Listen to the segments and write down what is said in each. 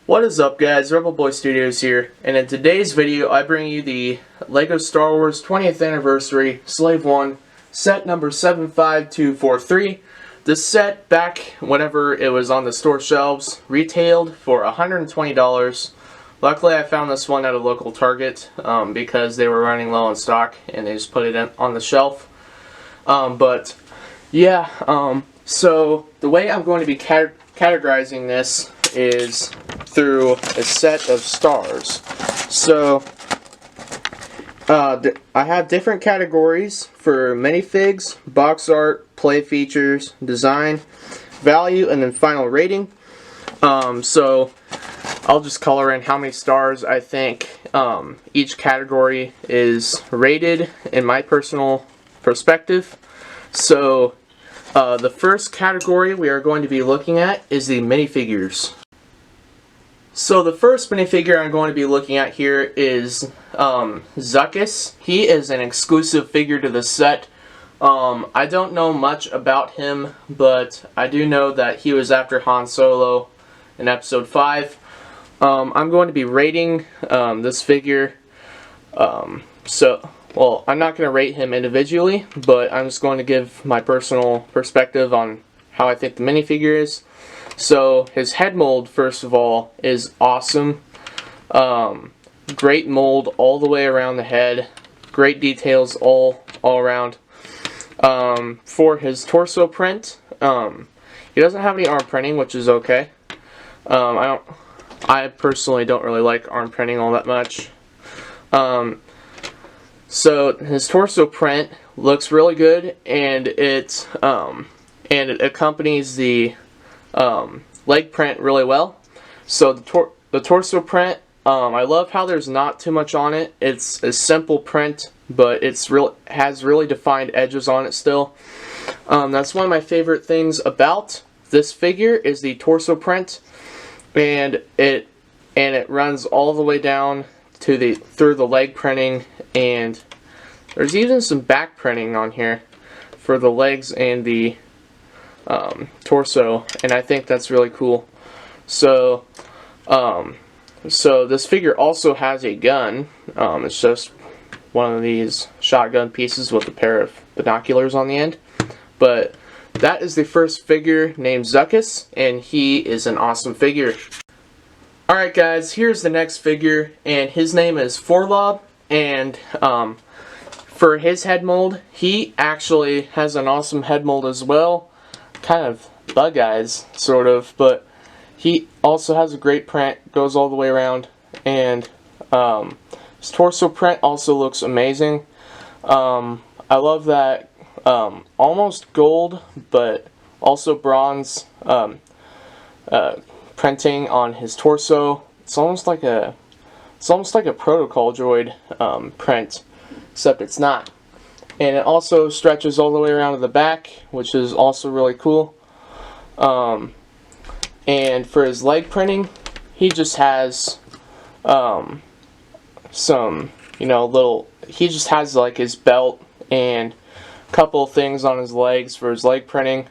What is up, guys? RebelBoy Studios here, and in today's video I bring you the LEGO Star Wars 20th Anniversary Slave 1 set number 75243. This set, back whenever it was on the store shelves, retailed for $120. Luckily I found this one at a local Target because they were running low on stock and they just put it on the shelf. So the way I'm going to be categorizing this is through a set of stars. So I have different categories for minifigs, box art, play features, design, value, and then final rating. So I'll just color in how many stars I think each category is rated in my personal perspective. So the first category we are going to be looking at is the minifigures. So the first minifigure I'm going to be looking at here is Zuckuss. He is an exclusive figure to the set. I don't know much about him, but I do know that he was after Han Solo in Episode 5. I'm going to be rating this figure. I'm not going to rate him individually, but I'm just going to give my personal perspective on how I think the minifigure is. So his head mold, first of all, is awesome. Great mold all the way around the head. Great details all around. For his torso print, he doesn't have any arm printing, which is okay. I personally don't really like arm printing all that much. So his torso print looks really good, and it accompanies the leg print really well. So the torso print, I love how there's not too much on it. It's a simple print, but has really defined edges on it still. That's one of my favorite things about this figure is the torso print, and it runs all the way down to through the leg printing, and there's even some back printing on here for the legs and the torso, and I think that's really cool. So this figure also has a gun. It's just one of these shotgun pieces with a pair of binoculars on the end. But that is the first figure named Zuckuss, and he is an awesome figure. Alright guys, here's the next figure, and his name is Forlob, and for his head mold, he actually has an awesome head mold as well. Kind of bug eyes, sort of, but he also has a great print, goes all the way around, and his torso print also looks amazing. I love that almost gold, but also bronze printing on his torso. It's almost like a protocol droid print, except it's not. And it also stretches all the way around to the back, which is also really cool. And for his leg printing, he just has he just has like his belt and a couple of things on his legs for his leg printing.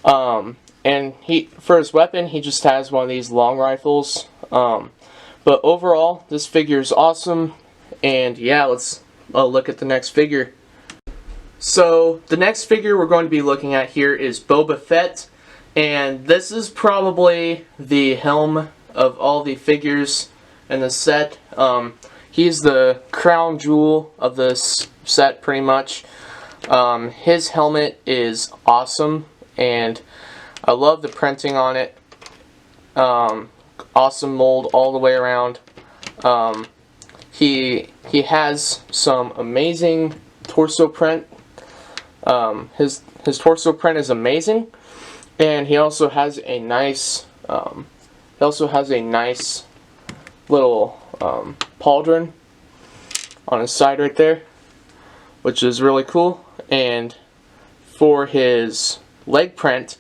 And for his weapon, he just has one of these long rifles. But overall, this figure is awesome. And yeah, let's look at the next figure. So the next figure we're going to be looking at here is Boba Fett, and this is probably the helm of all the figures in the set. He's the crown jewel of this set pretty much. His helmet is awesome, and I love the printing on it. Awesome mold all the way around. He has some amazing torso print. His torso print is amazing, and he also has a nice little pauldron on his side right there, which is really cool. And for his leg print,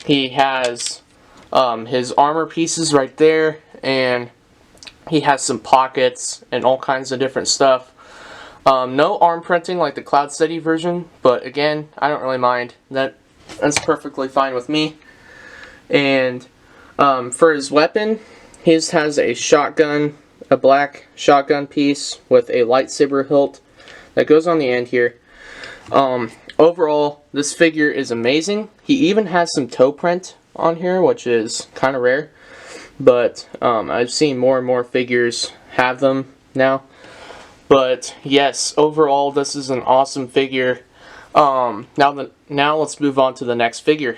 he has his armor pieces right there, and he has some pockets and all kinds of different stuff. No arm printing like the Cloud City version, but again, I don't really mind. That's perfectly fine with me. And for his weapon, His has a shotgun, a black shotgun piece with a lightsaber hilt that goes on the end here. Overall, this figure is amazing. He even has some toe print on here, which is kind of rare. But I've seen more and more figures have them now. But yes, overall, this is an awesome figure. Now let's move on to the next figure.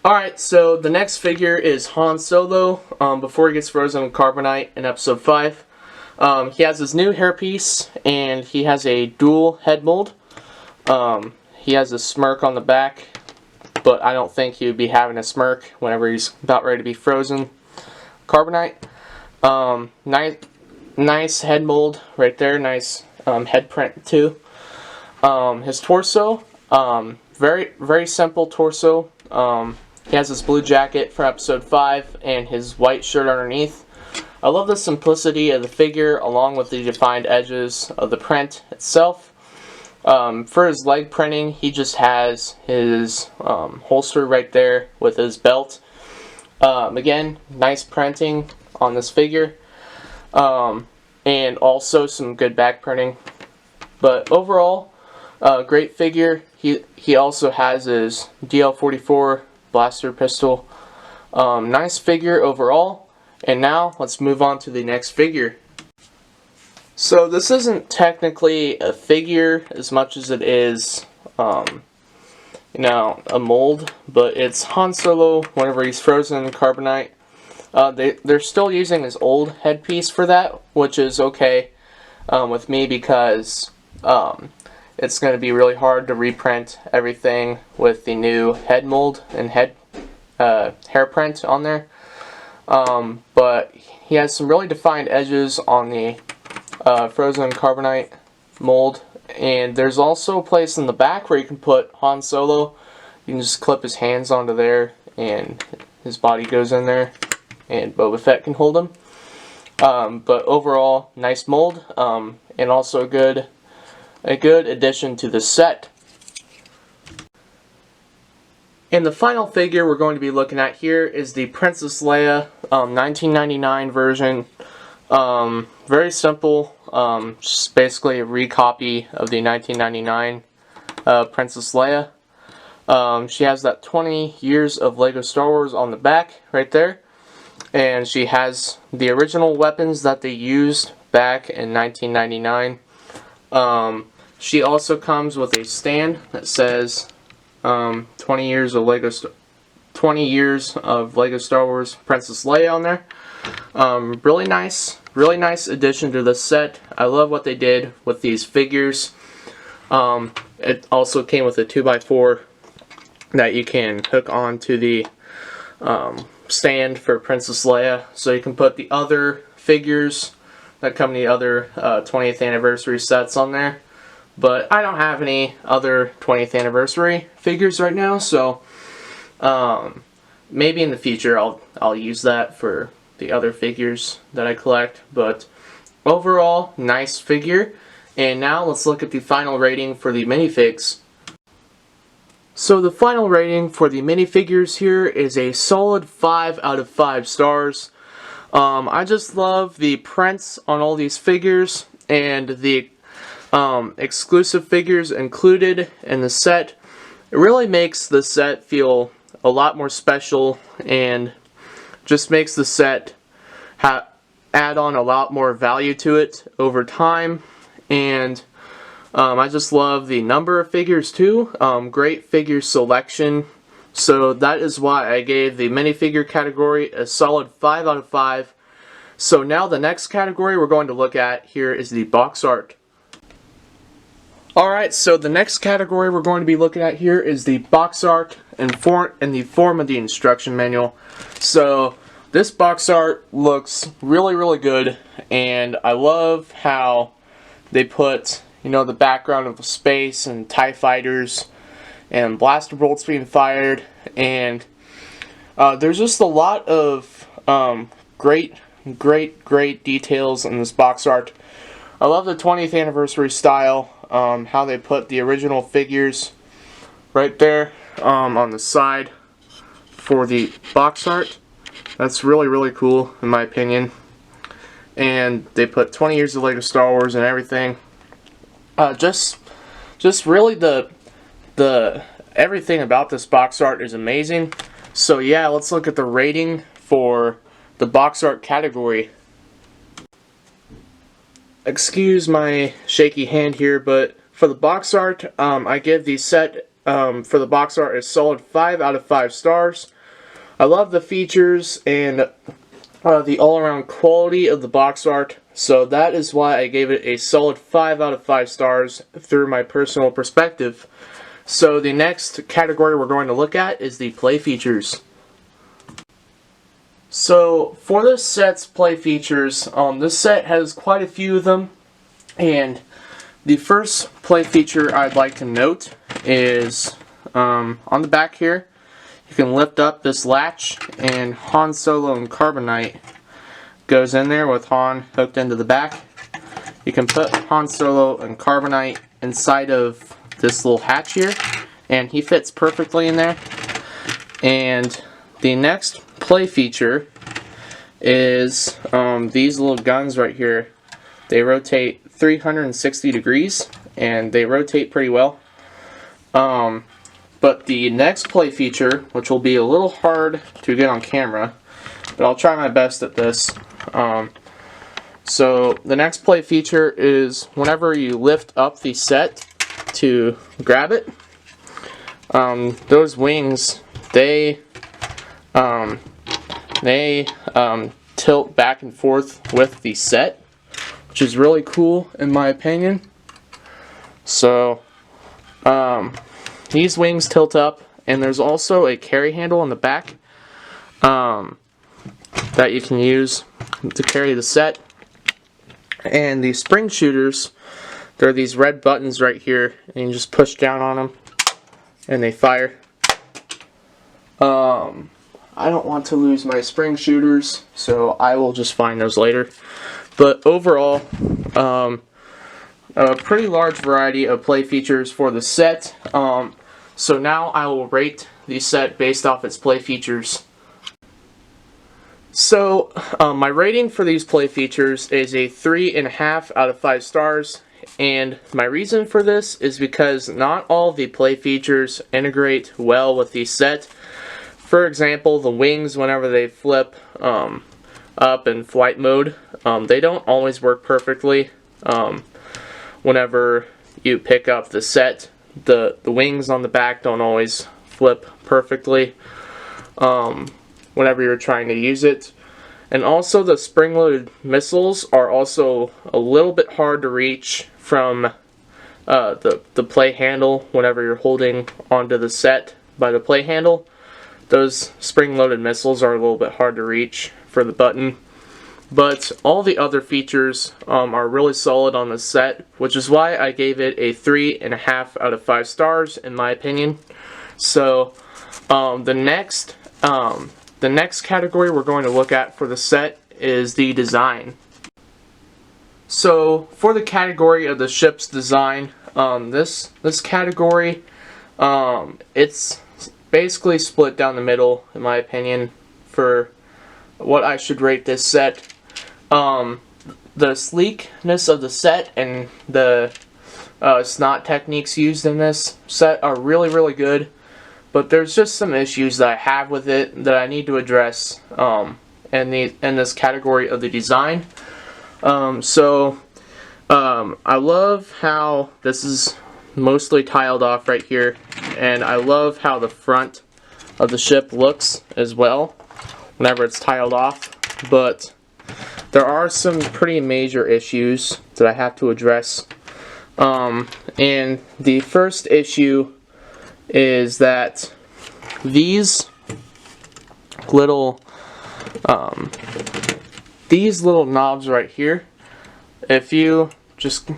Alright, so the next figure is Han Solo, before he gets frozen in carbonite in episode 5. He has his new hairpiece, and he has a dual head mold. He has a smirk on the back, but I don't think he would be having a smirk whenever he's about ready to be frozen carbonite. Nice head mold right there, nice head print too. His torso, very simple torso. He has his blue jacket for episode 5 and his white shirt underneath. I love the simplicity of the figure along with the defined edges of the print itself. For his leg printing, he just has his holster right there with his belt. Again, nice printing on this figure. And also some good back printing. But overall, great figure. He also has his DL-44 blaster pistol. Nice figure overall. And now let's move on to the next figure. So this isn't technically a figure as much as it is, a mold, but it's Han Solo whenever he's frozen in carbonite. They're still using his old headpiece for that, which is okay with me because it's going to be really hard to reprint everything with the new head mold and hair print on there. But he has some really defined edges on the frozen carbonite mold, and there's also a place in the back where you can put Han Solo. You can just clip his hands onto there and his body goes in there and Boba Fett can hold him. But overall, nice mold, and also a good addition to the set. And the final figure we're going to be looking at here is the Princess Leia 1999 version. Very simple, just basically a recopy of the 1999 Princess Leia. She has that 20 years of Lego Star Wars on the back right there. And she has the original weapons that they used back in 1999. She also comes with a stand that says 20 years of Lego Star Wars Princess Leia on there. Really nice addition to the set. I love what they did with these figures. It also came with a 2x4 that you can hook onto the stand for Princess Leia, so you can put the other figures that come in the other 20th anniversary sets on there. But I don't have any other 20th anniversary figures right now, so maybe in the future I'll use that for the other figures that I collect. But overall, nice figure. And now let's look at the final rating for the minifigs. So the final rating for the minifigures here is a solid 5 out of 5 stars. I just love the prints on all these figures and the exclusive figures included in the set. It really makes the set feel a lot more special and just makes the set add on a lot more value to it over time. And I just love the number of figures too. Great figure selection. So that is why I gave the minifigure category a solid 5 out of 5. So now the next category we're going to look at here is the box art. Alright, so the next category we're going to be looking at here is the box art in the form of the instruction manual. So this box art looks really good, and I love how they put, the background of space and TIE fighters and blaster bolts being fired, and there's just a lot of great details in this box art. I love the 20th anniversary style, how they put the original figures right there on the side for the box art. That's really, really cool in my opinion. And they put 20 years of Lego Star Wars and everything. Just really the everything about this box art is amazing. So yeah, let's look at the rating for the box art category. Excuse my shaky hand here, but for the box art, I give the set for the box art a solid 5 out of 5 stars. I love the features and the all-around quality of the box art, so that is why I gave it a solid 5 out of 5 stars through my personal perspective. So the next category we're going to look at is the play features. So for this set's play features, this set has quite a few of them, and the first play feature I'd like to note is on the back here. You can lift up this latch, and Han Solo and Carbonite goes in there with Han hooked into the back. You can put Han Solo and Carbonite inside of this little hatch here, and he fits perfectly in there. And the next play feature is these little guns right here. They rotate 360 degrees, and they rotate pretty well. But the next play feature, which will be a little hard to get on camera, but I'll try my best at this. So the next play feature is whenever you lift up the set to grab it, those wings, they tilt back and forth with the set, which is really cool in my opinion. So these wings tilt up, and there's also a carry handle on the back that you can use to carry the set. And the spring shooters, there are these red buttons right here, and you just push down on them and they fire. I don't want to lose my spring shooters, so I will just find those later. But overall, a pretty large variety of play features for the set. So now I will rate the set based off its play features. So my rating for these play features is a 3.5 out of 5 stars. And my reason for this is because not all the play features integrate well with the set. For example, the wings, whenever they flip up in flight mode, they don't always work perfectly. Whenever you pick up the set, the wings on the back don't always flip perfectly whenever you're trying to use it. And also the spring-loaded missiles are also a little bit hard to reach from the play handle whenever you're holding onto the set by the play handle. Those spring-loaded missiles are a little bit hard to reach for the button. But all the other features are really solid on the set, which is why I gave it a 3.5 out of 5 stars in my opinion. So the next category we're going to look at for the set is the design. So for the category of the ship's design, this category, it's basically split down the middle in my opinion for what I should rate this set. The sleekness of the set and the snot techniques used in this set are really, really good, but there's just some issues that I have with it that I need to address in this category of the design. I love how this is mostly tiled off right here, and I love how the front of the ship looks as well whenever it's tiled off, but there are some pretty major issues that I have to address. And the first issue is that these little knobs right here, if you just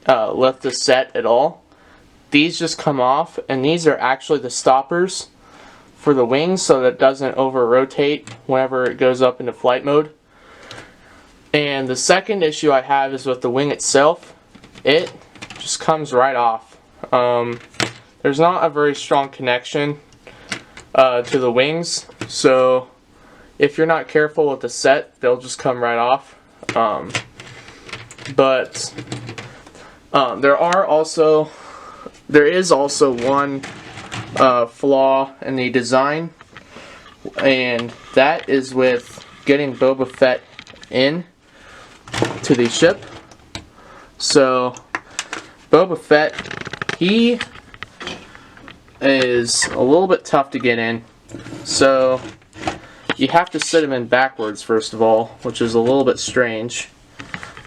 lift the set at all, these just come off, and these are actually the stoppers for the wings so that it doesn't over rotate whenever it goes up into flight mode. And the second issue I have is with the wing itself. It just comes right off. There's not a very strong connection to the wings, so if you're not careful with the set, they'll just come right off. But there is also one flaw in the design, and that is with getting Boba Fett in to the ship. So Boba Fett, he is a little bit tough to get in. So you have to sit him in backwards first of all, which is a little bit strange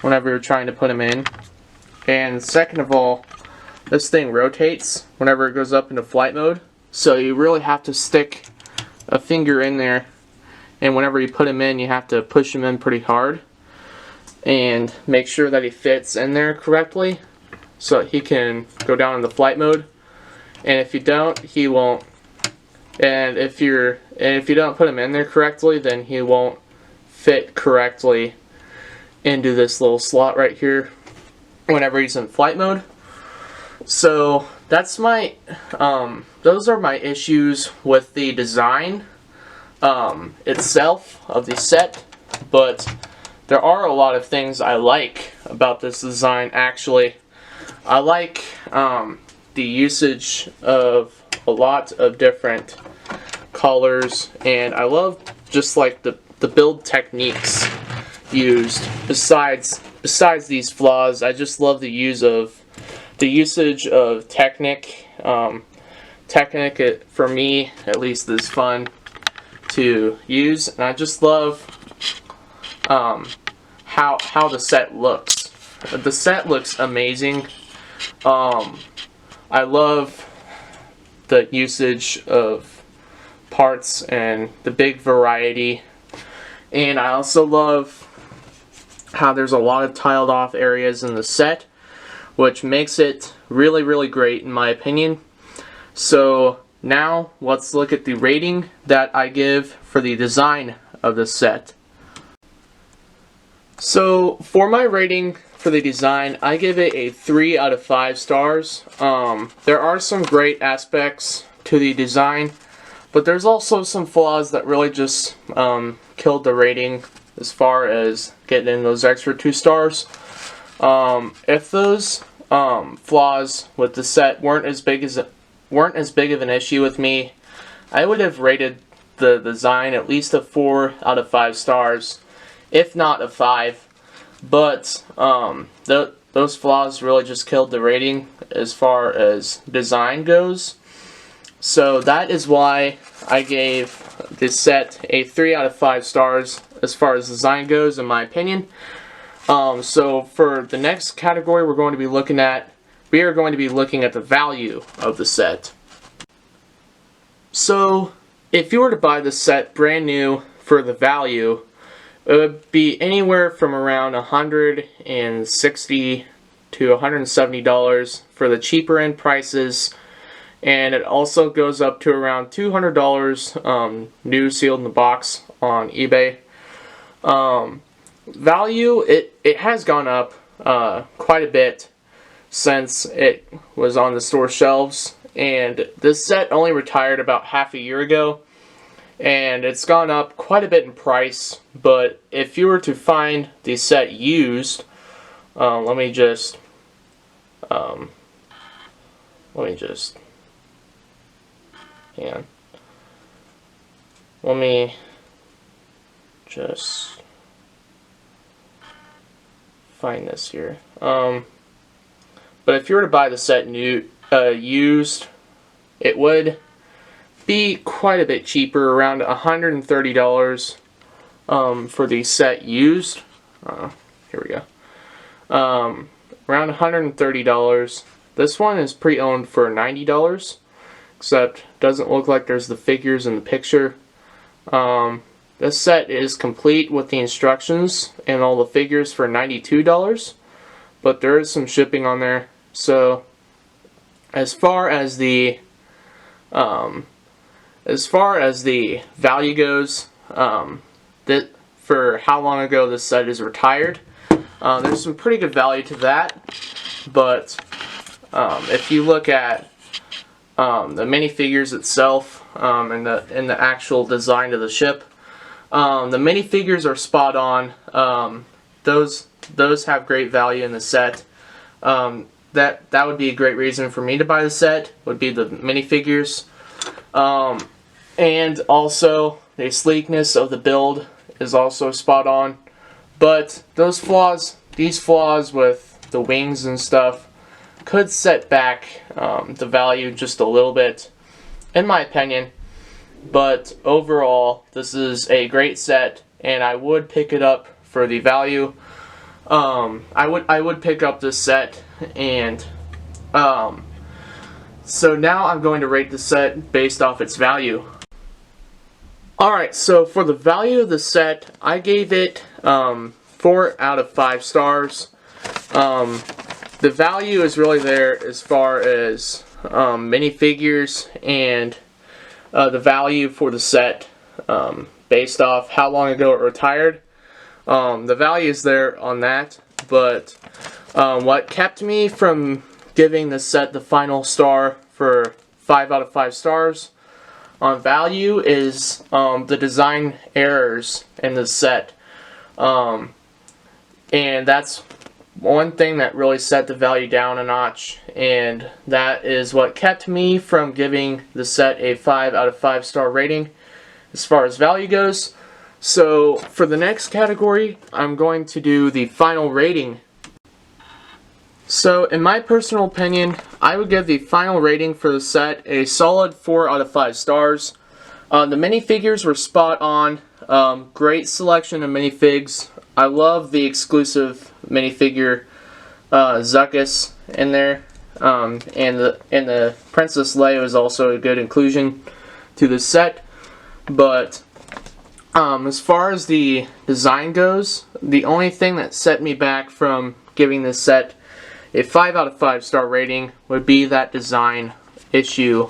whenever you're trying to put him in. And second of all, this thing rotates whenever it goes up into flight mode. So you really have to stick a finger in there, and whenever you put him in, you have to push him in pretty hard and make sure that he fits in there correctly so he can go down into flight mode. And if you don't, he won't. And if you don't put him in there correctly, then he won't fit correctly into this little slot right here whenever he's in flight mode. So that's my those are my issues with the design itself of the set, but there are a lot of things I like about this design. Actually, I like the usage of a lot of different colors, and I love just like the build techniques used. Besides these flaws, I just love the usage of Technic. Technic, for me at least, is fun to use, and I just love how the set looks. The set looks amazing. I love the usage of parts and the big variety, and I also love how there's a lot of tiled off areas in the set, which makes it really, really great in my opinion. So now let's look at the rating that I give for the design of the set. So for my rating for the design, I give it a 3 out of 5 stars. There are some great aspects to the design, but there's also some flaws that really just killed the rating as far as getting in those extra 2 stars. If those flaws with the set weren't as big of an issue with me, I would have rated the design at least a 4 out of 5 stars, if not a 5. But those flaws really just killed the rating as far as design goes. So that is why I gave this set a 3 out of 5 stars as far as design goes, in my opinion. So for the next category we are going to be looking at the value of the set. So if you were to buy the set brand new for the value, it would be anywhere from around $160 to $170 for the cheaper end prices, and it also goes up to around $200 new sealed in the box on eBay. Value, it has gone up quite a bit since it was on the store shelves, and this set only retired about half a year ago, and it's gone up quite a bit in price. But if you were to find the set used, let me just hang on. Let me just find this here. But if you were to buy the set used, it would be quite a bit cheaper, around $130 for the set used. Here we go. Around $130. This one is pre-owned for $90, except doesn't look like there's the figures in the picture. This set is complete with the instructions and all the figures for $92, but there is some shipping on there. So as far as the value goes, that for how long ago this set is retired, there's some pretty good value to that. But if you look at the minifigures itself and the actual design of the ship, The minifigures are spot on. Those have great value in the set. That would be a great reason for me to buy the set, would be the minifigures. And also the sleekness of the build is also spot on. But these flaws with the wings and stuff could set back the value just a little bit, in my opinion. But overall, this is a great set, and I would pick it up for the value. I would pick up this set, and so now I'm going to rate the set based off its value. Alright, so for the value of the set, I gave it 4 out of 5 stars. The value is really there as far as minifigures and the value for the set based off how long ago it retired. The value is there on that, but what kept me from giving the set the final star for 5 out of 5 stars on value is the design errors in the set. And that's one thing that really set the value down a notch, and that is what kept me from giving the set a 5 out of 5 star rating as far as value goes. So for the next category, I'm going to do the final rating. So in my personal opinion, I would give the final rating for the set a solid 4 out of 5 stars. The minifigures were spot on. Great selection of minifigs. I love the exclusive minifigure Zuckuss in there, and the Princess Leia is also a good inclusion to the set. But as far as the design goes, the only thing that set me back from giving this set a 5 out of 5 star rating would be that design issue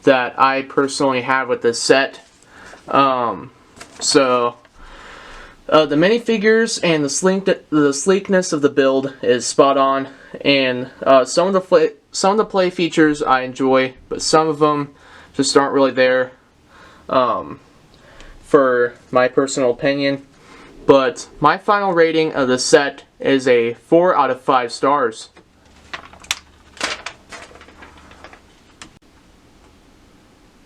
that I personally have with this set. The minifigures and the sleekness of the build is spot on, and some of the play features I enjoy, but some of them just aren't really there for my personal opinion. But my final rating of the set is a 4 out of 5 stars.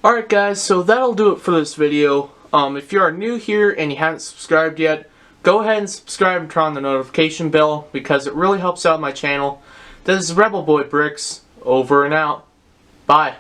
Alright guys, so that'll do it for this video. If you are new here and you haven't subscribed yet, go ahead and subscribe and turn on the notification bell because it really helps out my channel. This is RebelBoy Bricks, over and out. Bye.